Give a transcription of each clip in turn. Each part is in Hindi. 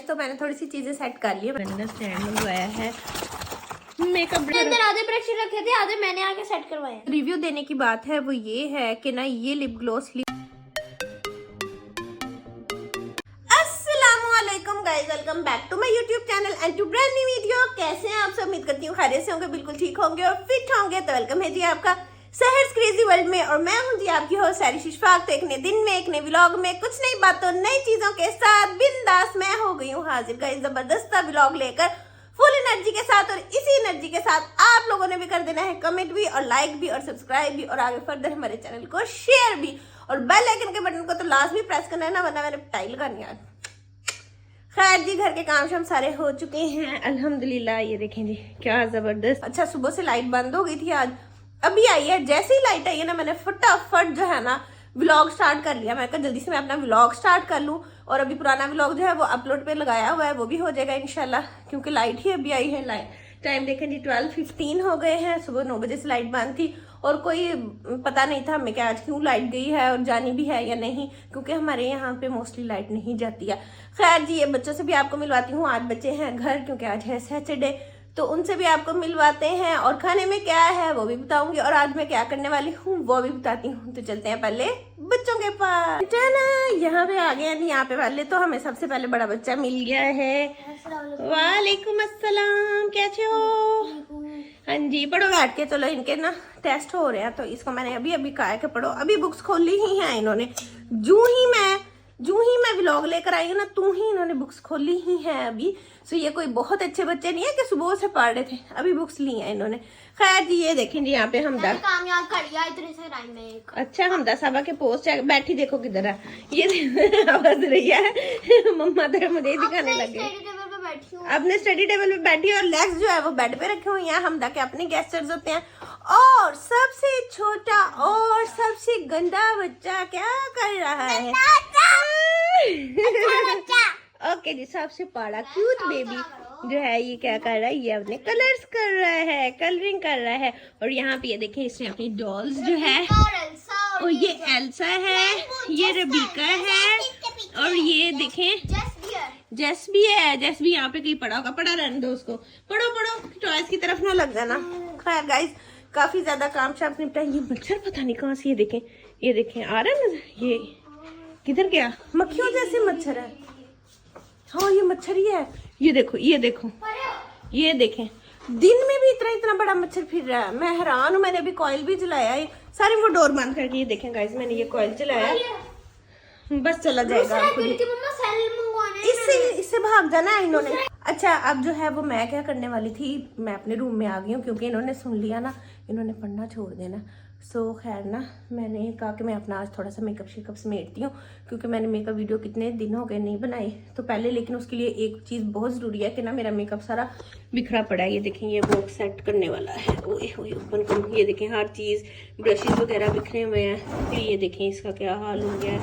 गाइस, तो मैंने थोड़ी सी चीजें सेट कर ली है। मैंने ना स्टैंड मंगवाया है मेकअप, अंदर आधे ब्रश रखे थे, आधे मैंने आके सेट करवाए। रिव्यू देने की बात है वो ये है कि ना ये lip gloss guys, welcome back to my YouTube channel and to brand new video. कैसे हैं आप सब? उम्मीद करती हूँ खैरियत से होंगे, बिल्कुल ठीक होंगे और फिट होंगे। तो वेलकम है जी आपका सहर्स क्रेजी वर्ल्ड में, और मैं हूँ जी आपकी होस्ट सारिश इशफाक। तो एक नए दिन में, एक नए व्लॉग में, कुछ नई बातों नई चीजों के साथ बिंदास मैं हो गई हूँ हाजिर गाइस, जबरदस्त व्लॉग लेकर, फुल एनर्जी के साथ। और इसी एनर्जी के साथ आप लोगों ने भी कर देना है कमेंट भी और लाइक भी और सब्सक्राइब भी, और आगे फर्दर हमारे चैनल को शेयर भी, और बेल आइकन के बटन को तो लास्ट भी प्रेस करना है ना, वरना मैंने टाइल करनी है। खैर जी, घर के काम शाम सारे हो चुके हैं अल्हम्दुलिल्लाह। ये देखें जी क्या जबरदस्त। अच्छा, सुबह से लाइट बंद हो गई थी, आज अभी आई है। जैसे ही लाइट आई है ना, मैंने फटाफट जो है ना व्लॉग स्टार्ट कर लिया। मैं कहा जल्दी से मैं अपना व्लॉग स्टार्ट कर लूँ, और अभी पुराना व्लॉग जो है वो अपलोड पे लगाया हुआ है, वो भी हो जाएगा इंशाल्लाह, क्योंकि लाइट ही अभी आई है। लाइट टाइम देखें जी 12:15 हो गए हैं। सुबह 9 बजे से लाइट बंद थी, और कोई पता नहीं था हमें कि आज क्यों लाइट गई है और जानी भी है या नहीं, क्योंकि हमारे यहाँ पे मोस्टली लाइट नहीं जाती है। खैर जी, ये बच्चों से भी आपको मिलवाती हूँ। आज बच्चे हैं घर, क्योंकि आज है सैटरडे, तो उनसे भी आपको मिलवाते हैं। और खाने में क्या है वो भी बताऊंगी, और आज मैं क्या करने वाली हूँ वो भी बताती हूँ। तो चलते हैं पहले बच्चों के पास। यहाँ पे आ गए हैं। यहाँ पे वाले तो हमें सबसे पहले बड़ा बच्चा मिल गया है। वालेकुम अस्सलाम, कैसे हो? हाँ जी, पढ़ो बैठ के। चलो, इनके ना टेस्ट हो रहे हैं, तो इसको मैंने अभी अभी कहा कि पढ़ो। अभी बुक्स खोली ही हैं इन्होंने, जू ही मैं व्लॉग लेकर आई हूँ ना, तू ही इन्होंने बुक्स खोली ही हैं अभी। सो ये कोई बहुत अच्छे बच्चे नहीं है कि सुबह से पढ़ रहे थे, अभी बुक्स ली हैं इन्होंने। खैर जी, ये देखें जी, यहाँ पे हमदा कामयाब कर लिया इतने से टाइम में। अच्छा, हमदा साहबा के पोस्ट बैठी, देखो किधर है ये आवाज रही है मम्मा तेरे मुझे ही दिखाने लगे। अपने स्टडी टेबल पे बैठी, और लेग्स जो है वो बेड पे रखे हुए हैं। हमदा के अपने गेस्टर्स होते हैं। और सबसे छोटा और सबसे गंदा बच्चा क्या कर रहा है? ओके जी, सबसे बड़ा क्यूट बेबी जो है ये क्या कर रहा है? ये अपने कलर्स कर रहा है, कलरिंग कर रहा है। और यहाँ पे ये देखें, इसने अपनी डॉल्स जो है, और ये एल्सा है, ये रबीका है, और ये देखें जेस भी है। जेस भी यहाँ पे कहीं पड़ा होगा, पड़ा रहने दो उसको, पढ़ो पढ़ो, टॉयज की तरफ ना लग जाना। खैर गाइस, काफी ज्यादा काम शाम निपटा। ये मच्छर पता नहीं कहाँ से, ये देखें आ रहा है ना, ये किधर गया? मक्खियों जैसे मच्छर है। हाँ, ये मच्छर ही है। ये देखो ये देखें, दिन में भी इतना बड़ा मच्छर फिर रहा है। मैं हैरान हूँ। मैंने अभी कॉइल भी जलाया है, सारी वो डोर बंद करके। ये देखें गाइस, मैंने ये कॉइल जलाया, बस चला जाएगा। इससे भाग जाना है इन्होंने। अच्छा, अब जो है वो मैं क्या करने वाली थी, मैं अपने रूम में आ गई हूँ, क्योंकि इन्होंने सुन लिया ना, इन्होंने पढ़ना छोड़ देना। सो खैर ना, मैंने कहा कि मैं अपना आज थोड़ा सा मेकअप शेकअप समेटती हूँ, क्योंकि मैंने मेकअप वीडियो कितने दिन हो गए नहीं बनाई तो पहले। लेकिन उसके लिए एक चीज़ बहुत ज़रूरी है कि ना मेरा मेकअप सारा बिखरा पड़ा है। ये देखें, ये बॉक्स सेट करने वाला है। ओए ओपन करूँ, ये देखें हर चीज़, ब्रशेज वगैरह बिखरे हुए हैं। फिर ये देखें इसका क्या हाल हो गया है,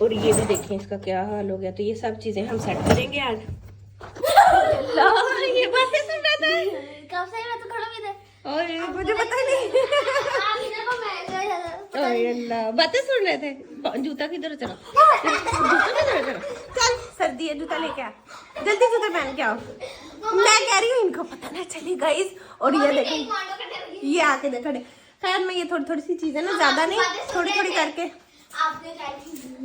और ये भी देखें इसका क्या हाल हो गया। तो ये सब चीज़ें हम सेट करेंगे आज। ये बातें सुन रहा था कब से, मैं तो खड़ा भी था और मुझे पता नहीं। अल्लाह, बातें सुन रहे थे। जूता किधर चला? चल, सर्दी है, जूता लेके आ, जल्दी जूता पहन के आओ। मैं कह रही हूँ इनको पता ना चले गाइस। और ये देखो, ये आके देखा। खैर, मैं ये थोड़ी सी चीजें ना, ज्यादा नहीं, थोड़ी करके आपने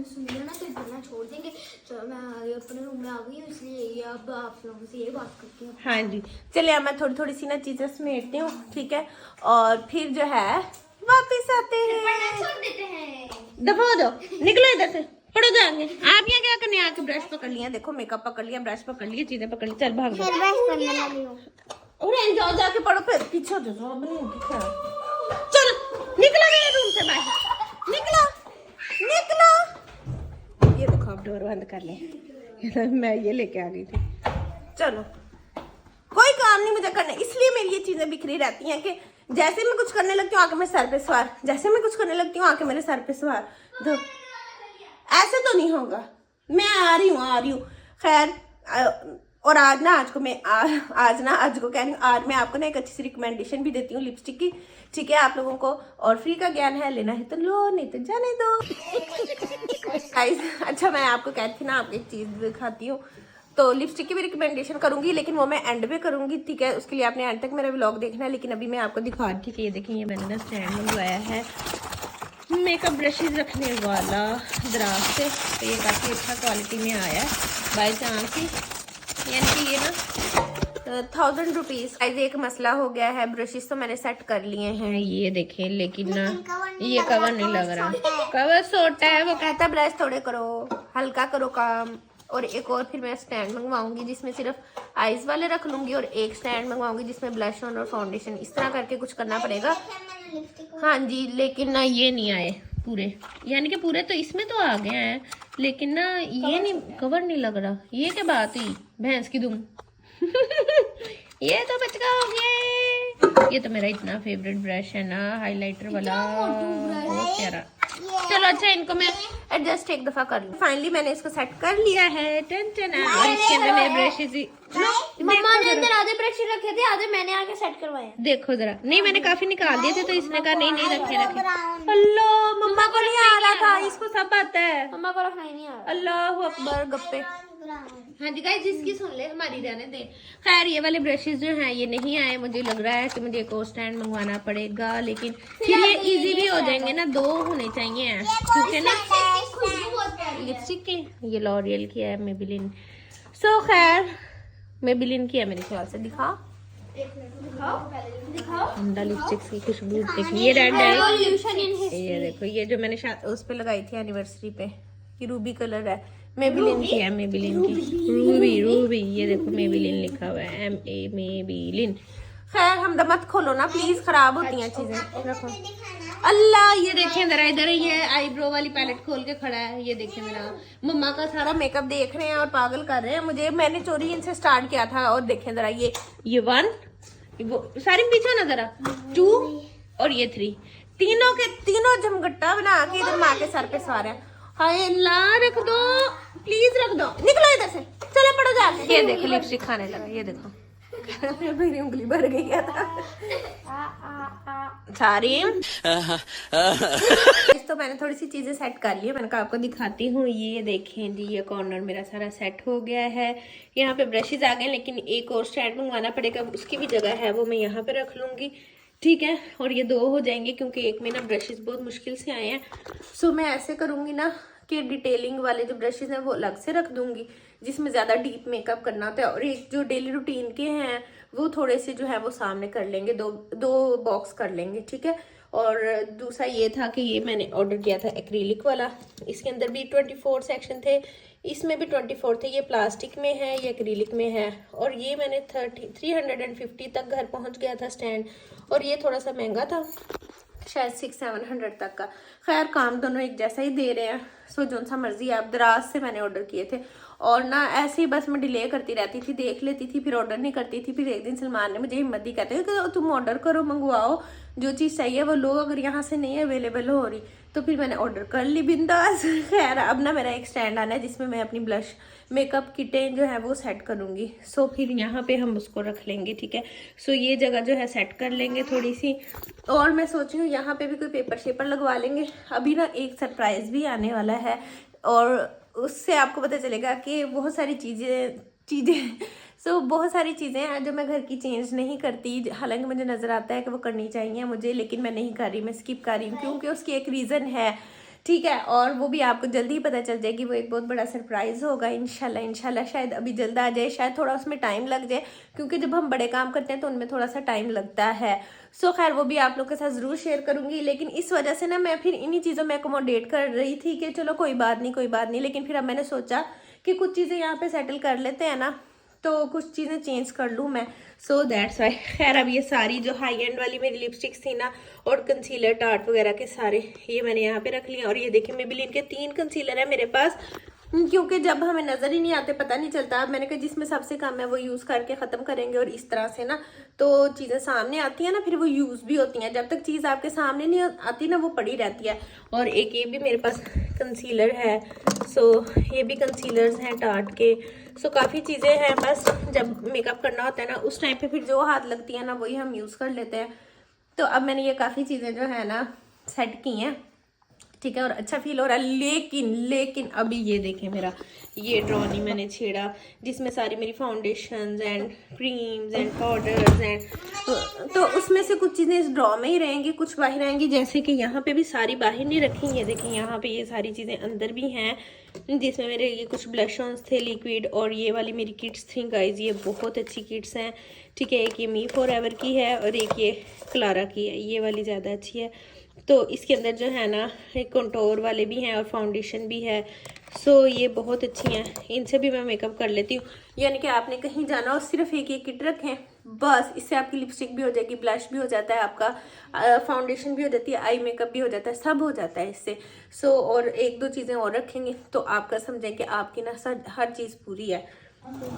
सुन लिया ना, तो बोलना छोड़ देंगे। चलो, मैं अपने रूम में आ गई हूँ, इसलिए अब आप लोगों से ये बात करती हूँ। हाँ जी, चलिए, मैं थोड़ी सी ना चीजें समेटती हूँ, ठीक है, और फिर जो है वापिस आते हैं। छोड़ देते हैं। दफा हो जाओ, निकलो इधर से, पढ़ो जाएंगे। आप यहाँ क्या करने? आके ब्रश पकड़ लिया, देखो मेकअप पकड़ लिया, ब्रश पकड़ लिया, चीजें पकड़ ली, चल भाग जाओ। जाओ, जाके पढ़ो, फिर पीछे हो जाओ। चलो, निकलो मेरे रूम से बाहर, निकलो। ये देखो, आप डोर बंद कर लें। मैं ये लेके आ गई थी। चलो, कोई काम नहीं मुझे करना, इसलिए मेरी ये चीजें बिखरी रहती हैं कि जैसे मैं कुछ करने लगती हूँ आके मैं सर पे सवार, जैसे मैं कुछ करने लगती हूँ आके मेरे सर पे सवार। तो ऐसे तो नहीं होगा। मैं आ रही हूँ। खैर, और आज को मैं आज को कह रही हूँ, आज मैं आपको ना एक अच्छी सी रिकमेंडेशन भी देती हूँ लिपस्टिक की, ठीक है, आप लोगों को। और फ्री का ज्ञान है, लेना है तो लो, नहीं तो जाने दो। गाइस, अच्छा, मैं आपको कहती थी ना, आपको एक चीज दिखाती हूँ। तो लिपस्टिक की भी रिकमेंडेशन करूंगी, लेकिन वो मैं एंड पे करूंगी, ठीक है। उसके लिए आपने एंड तक मेरा व्लॉग देखना है। लेकिन अभी मैं आपको दिखा रही थी, ये देखें, ये मैंने ना स्टैंड मंगवाया है मेकअप ब्रशेज रखने वाला दराज से। तो ये काफ़ी अच्छा क्वालिटी में आया है बाई चांस ही, यानी कि ये ना 1000 रुपीज़। आज एक मसला हो गया है, ब्रशेज तो मैंने सेट कर लिए हैं, ये देखें, लेकिन ना ये कवर नहीं लग रहा। कवर छोटा है, वो कहता है ब्रश थोड़े करो, हल्का करो काम। और एक और फिर मैं स्टैंड मंगवाऊंगी जिसमें सिर्फ आईज वाले रख लूंगी, और एक स्टैंड मंगवाऊंगी जिसमें ब्लश ऑन और फाउंडेशन, इस तरह करके कुछ करना पड़ेगा। हाँ जी, लेकिन ना ये नहीं आए पूरे, यानी कि पूरे तो इसमें तो आ गए हैं, लेकिन ना ये नहीं, कवर नहीं लग रहा। ये क्या बात हुई भैंस की दुम। ये तो बचका हो गया। ये तो मेरा इतना फेवरेट ब्रश है ना, हाइलाइटर वाला, बहुत प्यारा। चलो अच्छा, इनको मैं एडजस्ट एक दफा कर लूं। फाइनली मैंने इसको सेट कर लिया है। टेन और इसके अंदर मेरे ब्रशेज, मम्मा ने अंदर आधे ब्रश रखे थे, आधे मैंने आके सेट करवाए। देखो जरा, नहीं मैंने काफी निकाल दिए थे, तो इसने कहा नहीं रखे। अल्लाह, मम्मा को नहीं आ रहा था, इसको सब आता है। मम्मा को रखना ही नहीं आ रहा। अल्लाह अकबर, गप्पे। हाँ जी गाइस, जिसकी सुन ले हमारी रहने दे। खैर, ये वाले ब्रशेज जो हैं ये नहीं आए। मुझे लग रहा है कि मुझे एक और स्टैंड मंगवाना पड़ेगा, लेकिन फिर ये इजी भी हो जाएंगे ना, 2 होने चाहिए, क्योंकि ना लिपस्टिक के ये लॉरियल की है, मेबेलिन। सो खैर, मेबेलिन की है मेरे ख्याल से। दिखाओ अंडा लिपस्टिक की खुशबू देखिए, ये रेड है। ये देखो, ये जो मैंने उस पे लगाई थी एनिवर्सरी पे, ये रूबी कलर है, मेबेलिन की है, मेबेलिन की रूबी। ये देखो मेबेलिन लिखा हुआ है, MA मेबेलिन। खैर हम मत खोलो ना प्लीज, खराब होती हैं चीजें। रखो। अल्लाह, ये देखें जरा इधर, ये आईब्रो वाली पैलेट खोल के खड़ा है। ये देखें, मेरा मम्मा का सारा मेकअप देख रहे हैं और पागल कर रहे हैं मुझे। मैंने चोरी इनसे स्टार्ट किया था। और देखें जरा, ये 1, वो सारी पीछे ना जरा, 2 और ये 3, तीनों के तीनों जमगट्टा बना के इधर माँ के सर पे सवार है। हाय अल्लाह, रख दो प्लीज, रख दो, निकलो इधर से, चलो पड़ो जाके। ये देखो लिपस्टिक खाने लगा, ये देखो। मेरी उंगली भर गई है सारी। तो मैंने थोड़ी सी चीजें सेट कर ली है, मैंने कहा आपको दिखाती हूँ। ये देखें जी, ये कॉर्नर मेरा सारा सेट हो गया है। यहाँ पे ब्रशेज आ गए, लेकिन एक और स्टैंड मंगवाना पड़ेगा, उसकी भी जगह है, वो मैं यहाँ पे रख लूंगी, ठीक है। और ये 2 हो जाएंगे, क्योंकि एक में ना ब्रशेज बहुत मुश्किल से आए हैं। सो मैं ऐसे करूंगी ना कि डिटेलिंग वाले जो ब्रशेज हैं वो अलग से रख दूंगी, जिसमें ज़्यादा डीप मेकअप करना होता है, और एक जो डेली रूटीन के हैं वो थोड़े से जो है वो सामने कर लेंगे, दो बॉक्स कर लेंगे, ठीक है। और दूसरा ये था कि ये मैंने ऑर्डर किया था एक्रिलिक वाला, इसके अंदर भी 24 सेक्शन थे, इसमें भी 24 थे। ये प्लास्टिक में है, ये एक्रिलिक में है, और ये मैंने 350 तक घर पहुंच गया था स्टैंड, और ये थोड़ा सा महंगा था, शायद 600-700 तक का। खैर काम दोनों एक जैसा ही दे रहे हैं, सो जो सा मर्जी। आप दराज से मैंने ऑर्डर किए थे, और ना ऐसे ही बस मैं डिले करती रहती थी, देख लेती थी, फिर ऑर्डर नहीं करती थी। फिर एक दिन सलमान ने मुझे हिम्मत दी, कहते हैं कि तुम ऑर्डर करो, मंगवाओ, जो चीज़ चाहिए वो लो, अगर यहाँ से नहीं अवेलेबल हो रही तो फिर मैंने ऑर्डर कर ली बिंदास। खैर अब ना मेरा एक स्टैंड आना है जिसमें मैं अपनी ब्लश मेकअप किटें जो है वो सेट करूँगी। सो फिर यहाँ पे हम उसको रख लेंगे, ठीक है। सो ये जगह जो है सेट कर लेंगे थोड़ी सी, और मैं सोच रही हूँ यहाँ पे भी कोई पेपर शेपर लगवा लेंगे। अभी ना एक सरप्राइज भी आने वाला है, और उससे आपको पता चलेगा कि बहुत सारी चीज़ें बहुत सारी चीज़ें हैं जो मैं घर की चेंज नहीं करती, हालांकि मुझे नज़र आता है कि वो करनी चाहिए मुझे, लेकिन मैं नहीं कर रही, मैं स्किप कर रही हूँ, क्योंकि उसकी एक रीज़न है, ठीक है। और वो भी आपको जल्दी ही पता चल जाएगी, वो एक बहुत बड़ा सरप्राइज़ होगा इंशाल्लाह। शायद अभी जल्द आ जाए, शायद थोड़ा उसमें टाइम लग जाए, क्योंकि जब हम बड़े काम करते हैं तो उनमें थोड़ा सा टाइम लगता है। सो खैर वो भी आप लोग के साथ ज़रूर शेयर करूँगी, लेकिन इस वजह से ना मैं फिर इन्हीं चीज़ों में अकोमोडेट कर रही थी कि चलो कोई बात नहीं, लेकिन फिर अब मैंने सोचा कि कुछ चीज़ें यहाँ पर सेटल कर लेते हैं ना, तो कुछ चीज़ें चेंज कर लूँ मैं। So that's why. खैर अब ये सारी जो हाई एंड वाली मेरी लिपस्टिक्स थी ना, और कंसीलर टार्ट वगैरह के सारे ये मैंने यहाँ पे रख लिया। और ये देखिए मेबेलिन के 3 कंसीलर है मेरे पास, क्योंकि जब हमें नज़र ही नहीं आते, पता नहीं चलता। अब मैंने कहा जिसमें सबसे कम है वो यूज़ करके ख़त्म करेंगे, और इस तरह से ना तो चीज़ें सामने आती हैं ना, फिर वो यूज़ भी होती हैं। जब तक चीज़ आपके सामने नहीं आती ना, वो पड़ी रहती है। और एक ये भी मेरे पास कंसीलर है, सो ये भी कंसीलर्स हैं टार्ट के। सो काफ़ी चीज़ें हैं, बस जब मेकअप करना होता है ना उस टाइम पे फिर जो हाथ लगती है ना वही हम यूज़ कर लेते हैं। तो अब मैंने ये काफ़ी चीज़ें जो है ना सेट की हैं, ठीक है, और अच्छा फील हो रहा है। लेकिन अभी ये देखें, मेरा ये ड्रॉ नहीं मैंने छेड़ा, जिसमें सारी मेरी foundations and creams and powders and तो उसमें से कुछ चीज़ें इस ड्रॉ में ही रहेंगी, कुछ बाहर आएंगी। जैसे कि यहाँ पे भी सारी बाहर नहीं रखी, ये देखें यहाँ पे ये सारी चीज़ें अंदर भी हैं, जिसमें मेरे ये कुछ ब्लश ऑन्स थे लिक्विड, और ये वाली मेरी किट्स थी गाइज, ये बहुत अच्छी किट्स हैं, ठीक है। एक ये मी फॉरएवर की है और एक ये क्लारा की है, ये वाली ज़्यादा अच्छी है। तो इसके अंदर जो है ना एक कंटोर वाले भी हैं और फाउंडेशन भी है। सो ये बहुत अच्छी हैं, इनसे भी मैं मेकअप कर लेती हूँ। यानी कि आपने कहीं जाना और सिर्फ एक किट रखें, बस इससे आपकी लिपस्टिक भी हो जाएगी, ब्लश भी हो जाता है, आपका फाउंडेशन भी हो जाती है, आई मेकअप भी हो जाता है, सब हो जाता है इससे। सो और एक दो चीज़ें और रखेंगे तो आपका समझें कि आपकी ना हर चीज़ पूरी है।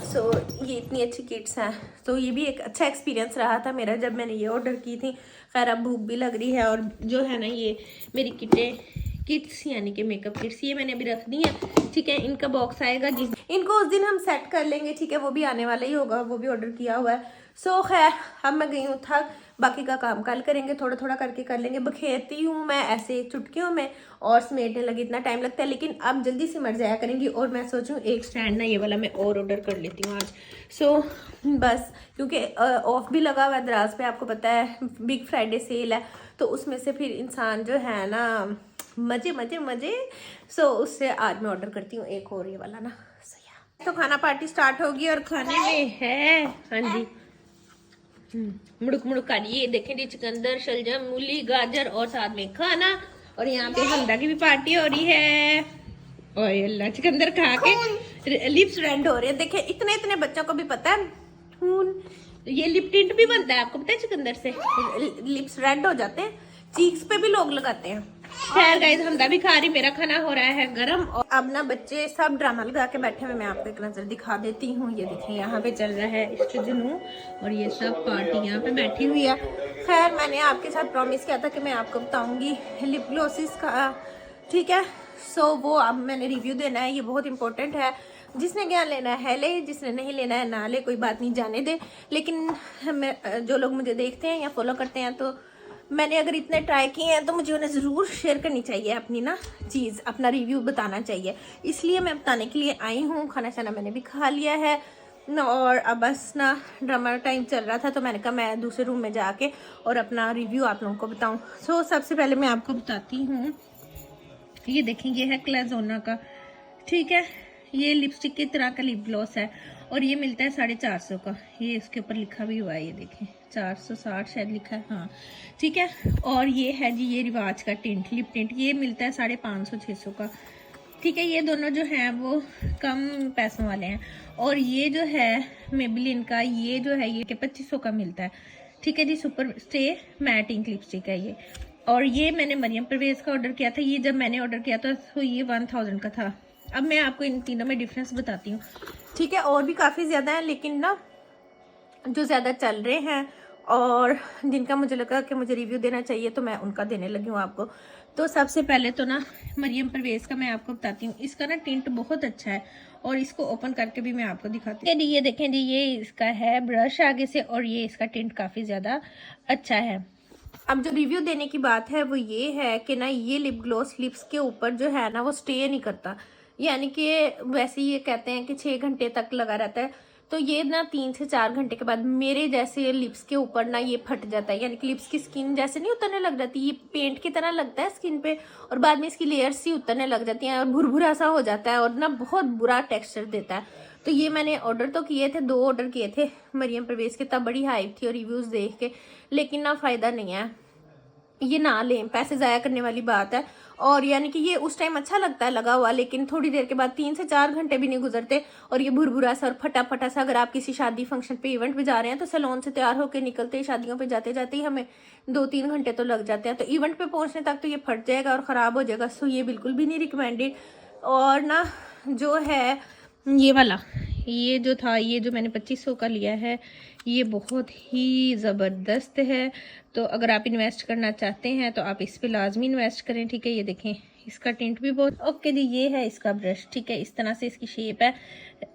सो ये इतनी अच्छी किट्स हैं। तो ये भी एक अच्छा एक्सपीरियंस रहा था मेरा जब मैंने ये ऑर्डर की थी। खैर अब भूख भी लग रही है, और जो है ना ये मेरी किट्स यानी कि मेकअप किट्स ये मैंने अभी रख दी है, ठीक है। इनका बॉक्स आएगा, जिस इनको उस दिन हम सेट कर लेंगे, ठीक है, वो भी आने वाला ही होगा, वो भी ऑर्डर किया हुआ है। सो खैर अब मैं गई हूँ थक, बाकी का काम कल करेंगे, थोड़ा थोड़ा करके कर लेंगे। बखेरती हूँ मैं ऐसे चुटकियों में और समेटने लगी इतना टाइम लगता है, लेकिन अब जल्दी से मर जाया करेंगी। और मैं सोचूं एक स्टैंड ना ये वाला मैं और ऑर्डर कर लेती हूँ आज। सो बस क्योंकि ऑफ भी लगा हुआ है दराज पे, आपको पता है बिग फ्राइडे सेल है, तो उसमें से फिर इंसान जो है ना मजे। सो उससे आज मैं ऑर्डर करती हूँ एक और ये वाला ना। सही। तो खाना पार्टी स्टार्ट होगी और खाने में है, हाँ जी, मुड़क कर ये देखें जी, चुकंदर, शलजम, मूली, गाजर और साथ में खाना। और यहाँ पे हमदा की भी पार्टी हो रही है। और अल्लाह, चुकंदर खा के लिप्स रेड हो रहे हैं। देखें इतने बच्चों को भी पता है ये लिप टिंट भी बनता है, आपको पता है चुकंदर से लिप्स रेड हो जाते हैं, चीक्स पे भी लोग लगाते हैं। खैर गाइस हमदा भी खा रही, मेरा खाना हो रहा है गरम। और अब ना बच्चे सब ड्रामा लगा के बैठे हुए, मैं आपको एक नजर दिखा देती हूँ। ये देखिए यहाँ पे चल रहा है इष्ट जुनू, और ये सब पार्टी यहाँ पे बैठी हुई है। खैर मैंने आपके साथ प्रॉमिस किया था कि मैं आपको बताऊंगी लिप ग्लॉसेस का, ठीक है। सो वो अब मैंने रिव्यू देना है, ये बहुत इंपॉर्टेंट है। जिसने ज्ञान लेना है ले, जिसने नहीं लेना है ना ले, कोई बात नहीं, जाने दे। लेकिन जो लोग मुझे देखते हैं या फॉलो करते हैं, तो मैंने अगर इतने ट्राई किए हैं तो मुझे उन्हें ज़रूर शेयर करनी चाहिए अपनी ना चीज़, अपना रिव्यू बताना चाहिए। इसलिए मैं बताने के लिए आई हूँ। खाना शाना मैंने भी खा लिया है, और अब बस ना ड्रामा टाइम चल रहा था, तो मैंने कहा मैं दूसरे रूम में जाके और अपना रिव्यू आप लोगों को बताऊँ। सो सबसे पहले मैं आपको बताती हूँ, ये देखें ये है क्लाजोना का, ठीक है, ये लिपस्टिक की तरह का लिप ग्लॉस है, और ये मिलता है 450 का। ये इसके ऊपर लिखा भी हुआ है, ये देखें 460 शायद लिखा है, हाँ ठीक है। और ये है जी ये रिवाज का टिंट, लिप टिंट, ये मिलता है 550-600 का, ठीक है। ये दोनों जो हैं वो कम पैसों वाले हैं। और ये जो है मेबेलिन का, ये जो है ये 2500 का मिलता है, ठीक है जी। Super stay matte ink lipstick है ये। और ये मैंने मरियम परवेज का ऑर्डर किया था, ये जब मैंने ऑर्डर किया था तो ये 1000 का था। अब मैं आपको इन तीनों में डिफरेंस बताती हूँ, ठीक है। और भी काफ़ी ज़्यादा है, लेकिन ना जो ज़्यादा चल रहे हैं और जिनका मुझे लगा कि मुझे रिव्यू देना चाहिए, तो मैं उनका देने लगी हूँ आपको। तो सबसे पहले तो ना मरियम परवेज का मैं आपको बताती हूँ। इसका ना टिंट बहुत अच्छा है, और इसको ओपन करके भी मैं आपको दिखाती हूँ। ये देखें जी, ये इसका है ब्रश आगे से, और ये इसका टिंट काफ़ी ज़्यादा अच्छा है। अब जो रिव्यू देने की बात है वो ये है कि ना ये लिप ग्लॉस लिप्स के ऊपर जो है ना वो स्टे नहीं करता, यानी कि वैसे ये कहते हैं कि 6 घंटे तक लगा रहता है, तो ये ना 3 से 4 घंटे के बाद मेरे जैसे लिप्स के ऊपर ना ये फट जाता है, यानी कि लिप्स की स्किन जैसे नहीं उतरने लग जाती, ये पेंट की तरह लगता है स्किन पे, और बाद में इसकी लेयर्स ही उतरने लग जाती हैं और भुरभुरा सा हो जाता है, और ना बहुत बुरा टेक्सचर देता है। तो ये मैंने ऑर्डर तो किए थे, 2 ऑर्डर किए थे मरियम परवेज के, तब बड़ी हाइप थी और रिव्यूज़ देख के, लेकिन ना फ़ायदा नहीं है, ये ना लें, पैसे ज़ाया करने वाली बात है। और यानी कि ये उस टाइम अच्छा लगता है लगा हुआ, लेकिन थोड़ी देर के बाद 3 से 4 घंटे भी नहीं गुजरते और ये भुरभुरा सा और फटा सा। अगर आप किसी शादी फंक्शन पे इवेंट पे जा रहे हैं तो सैलून से तैयार होकर निकलते ही, शादियों पे जाते जाते ही हमें 2-3 घंटे तो लग जाते हैं, तो इवेंट पे पहुंचने तक तो ये फट जाएगा और ख़राब हो जाएगा। सो ये बिल्कुल भी नहीं रिकमेंडेड। और ना जो है ये वाला, ये जो था, ये जो मैंने 2500 का लिया है, ये बहुत ही ज़बरदस्त है। तो अगर आप इन्वेस्ट करना चाहते हैं तो आप इस पे लाजमी इन्वेस्ट करें, ठीक है। ये देखें इसका टिंट भी बहुत ओके जी। ये है इसका ब्रश, ठीक है, इस तरह से इसकी शेप है,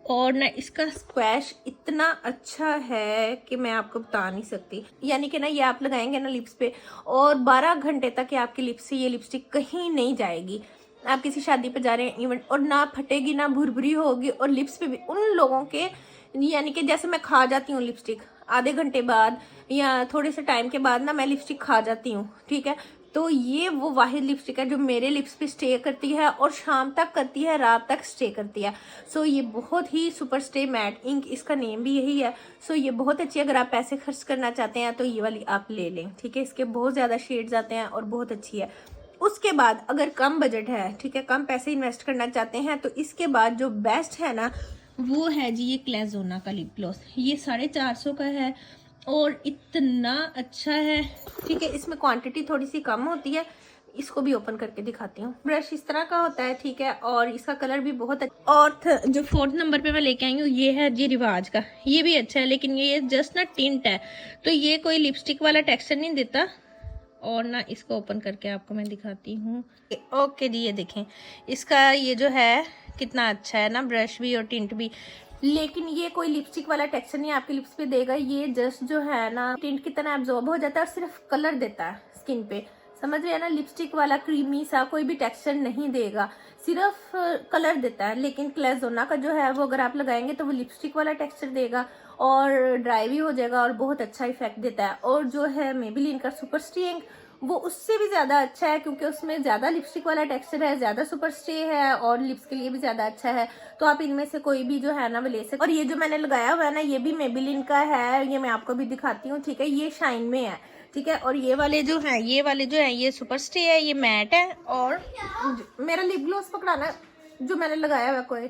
और ना इसका स्क्वैश इतना अच्छा है कि मैं आपको बता नहीं सकती। यानी कि ना ये आप लगाएंगे ना लिप्स पे और 12 घंटे तक ये आपकी लिप्स से ये लिपस्टिक कहीं नहीं जाएगी। आप किसी शादी पे जा रहे हैं इवेंट, और ना फटेगी ना भुरभुरी होगी। और लिप्स पे भी उन लोगों के, यानी कि जैसे मैं खा जाती हूँ लिपस्टिक आधे घंटे बाद या थोड़े से टाइम के बाद ना मैं लिपस्टिक खा जाती हूँ, ठीक है। तो ये वो वाहिद लिपस्टिक है जो मेरे लिप्स पे स्टे करती है और शाम तक करती है, रात तक स्टे करती है। सो ये बहुत ही सुपर स्टे मैट इंक, इसका नेम भी यही है। सो ये बहुत अच्छी है, अगर आप पैसे खर्च करना चाहते हैं तो ये वाली आप ले लें, ठीक है। इसके बहुत ज़्यादा शेड्स आते हैं और बहुत अच्छी है। उसके बाद अगर कम बजट है, ठीक है, कम पैसे इन्वेस्ट करना चाहते हैं, तो इसके बाद जो बेस्ट है ना वो है जी ये क्लेज़ोना का लिप ग्लॉस। ये 450 का है और इतना अच्छा है, ठीक है। इसमें क्वांटिटी थोड़ी सी कम होती है। इसको भी ओपन करके दिखाती हूँ। ब्रश इस तरह का होता है, ठीक है, और इसका कलर भी बहुत अच्छा। और जो 4th नंबर पे मैं लेके आई हूँ ये है जी रिवाज का। ये भी अच्छा है, लेकिन ये जस्ट ना टिंट है, तो ये कोई लिपस्टिक वाला टेक्सचर नहीं देता। और ना इसको ओपन करके आपको मैं दिखाती हूँ। ओके जी, ये देखें इसका ये जो है कितना अच्छा है ना, ब्रश भी और टिंट भी। लेकिन ये कोई लिपस्टिक वाला टेक्सचर नहीं आपके लिप्स पे देगा। ये जस्ट जो है ना टिंट की तरह एब्जॉर्ब हो जाता है और सिर्फ कलर देता है स्किन पे, समझ रहे हैं ना। लिपस्टिक वाला क्रीमी सा कोई भी टेक्सचर नहीं देगा, सिर्फ कलर देता है। लेकिन क्लेज़ोना का जो है वो अगर आप लगाएंगे तो वो लिपस्टिक वाला टेक्सचर देगा और ड्राई भी हो जाएगा और बहुत अच्छा इफेक्ट देता है। और जो है मेबेलिन का सुपर स्टे इंक, वो उससे भी ज़्यादा अच्छा है क्योंकि उसमें ज़्यादा लिपस्टिक वाला टेक्सचर है, ज़्यादा सुपर स्टे है और लिप्स के लिए भी ज़्यादा अच्छा है। तो आप इनमें से कोई भी जो है ना वो ले सकते। और ये जो मैंने लगाया हुआ है ना ये भी मेबेलिन का है, ये मैं आपको भी दिखाती हूँ, ठीक है। ये शाइन में है, ठीक है। और ये वाले जो हैं ये सुपर स्टे है, ये मैट है। और मेरा लिप ग्लॉस पकड़ाना जो मैंने लगाया हुआ कोई।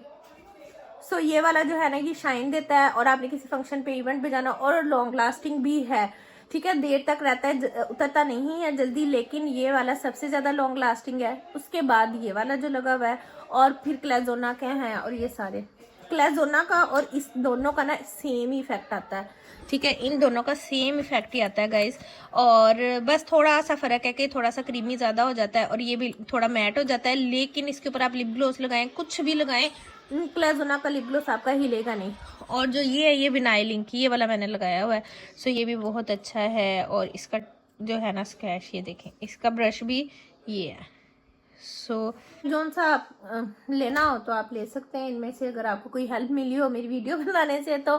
सो ये वाला जो है ना ये शाइन देता है और आपने किसी फंक्शन पे इवेंट पे जाना, और लॉन्ग लास्टिंग भी है, ठीक है। देर तक रहता है, उतरता नहीं है जल्दी। लेकिन ये वाला सबसे ज़्यादा लॉन्ग लास्टिंग है। उसके बाद ये वाला जो लगा हुआ है, और फिर क्लेज़ोना के हैं, और ये सारे क्लेज़ोना का और इस दोनों का ना सेम ही इफेक्ट आता है, ठीक है। इन दोनों का सेम इफेक्ट ही आता है गाइज। और बस थोड़ा सा फ़र्क है कि थोड़ा सा क्रीमी ज़्यादा हो जाता है और ये भी थोड़ा मैट हो जाता है। लेकिन इसके ऊपर आप लिप ग्लॉस लगाएं, कुछ भी लगाएं, क्लेज़ोना का लिप ग्लॉस आपका हिलेगा नहीं। और जो ये है ये विनाइल इंक, ये वाला मैंने लगाया हुआ है। सो ये भी बहुत अच्छा है। और इसका जो है ना स्क्रैच, ये देखें, इसका ब्रश भी ये है। सो जौन सा आप लेना हो तो आप ले सकते हैं इनमें से। अगर आपको कोई हेल्प मिली हो मेरी वीडियो बनाने से तो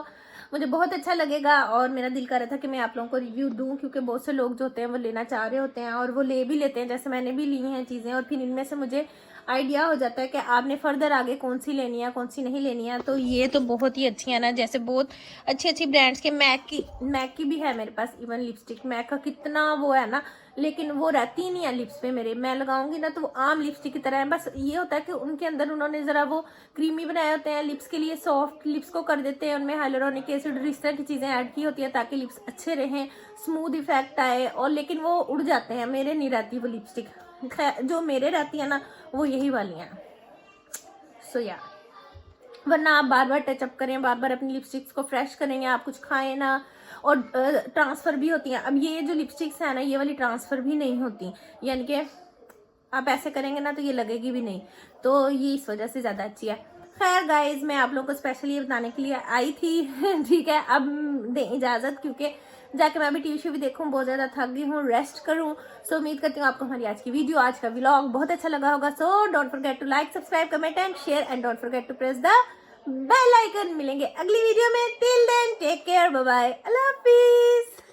मुझे बहुत अच्छा लगेगा। और मेरा दिल कर रहा था कि मैं आप लोगों को रिव्यू दूं, क्योंकि बहुत से लोग जो होते हैं वो लेना चाह रहे होते हैं और वो ले भी लेते हैं, जैसे मैंने भी ली हैं चीज़ें। और फिर इनमें से मुझे आइडिया हो जाता है कि आपने फर्दर आगे कौन सी लेनी है कौन सी नहीं लेनी है। तो ये तो बहुत ही अच्छी है ना, जैसे बहुत अच्छी अच्छी ब्रांड्स के मैक की भी है मेरे पास। इवन लिपस्टिक मैक का कितना वो है ना, लेकिन वो रहती नहीं है लिप्स पे मेरे। मैं लगाऊंगी ना तो वो आम लिपस्टिक की तरह है। बस ये होता है कि उनके अंदर उन्होंने ज़रा वो क्रीमी बनाए होते हैं, लिप्स के लिए सॉफ्ट लिप्स को कर देते हैं। उनमें हाइलुरोनिक एसिड इस तरह की चीज़ें ऐड की होती है ताकि लिप्स अच्छे रहें, स्मूथ इफेक्ट आए। और लेकिन वो उड़ जाते हैं, मेरे नहीं रहती वो लिपस्टिक। जो मेरे रहती है ना वो यही वाली हैं। सो या वरना आप बार बार टचअप करें, बार बार अपनी लिपस्टिक्स को फ्रेश करेंगे, आप कुछ खाएं ना। और ट्रांसफ़र भी होती हैं। अब ये जो लिपस्टिक्स है ना ये वाली ट्रांसफ़र भी नहीं होती, यानी कि आप ऐसे करेंगे ना तो ये लगेगी भी नहीं। तो ये इस वजह से ज़्यादा अच्छी है। खैर गाइज, मैं आप लोगों को स्पेशली ये बताने के लिए आई थी ठीक है। अब दें इजाज़त, क्योंकि जाके मैं भी टीवी भी देखूँ, बहुत ज़्यादा थक गई हूँ, रेस्ट करूँ। सो उम्मीद करती हूँ आपको हमारी आज की वीडियो, आज का व्लॉग बहुत अच्छा लगा होगा। So don't forget to like, subscribe, comment and share, and don't forget to press the bell icon. मिलेंगे अगली वीडियो में। Till then take care, bye bye, अल्लाह हाफिज़।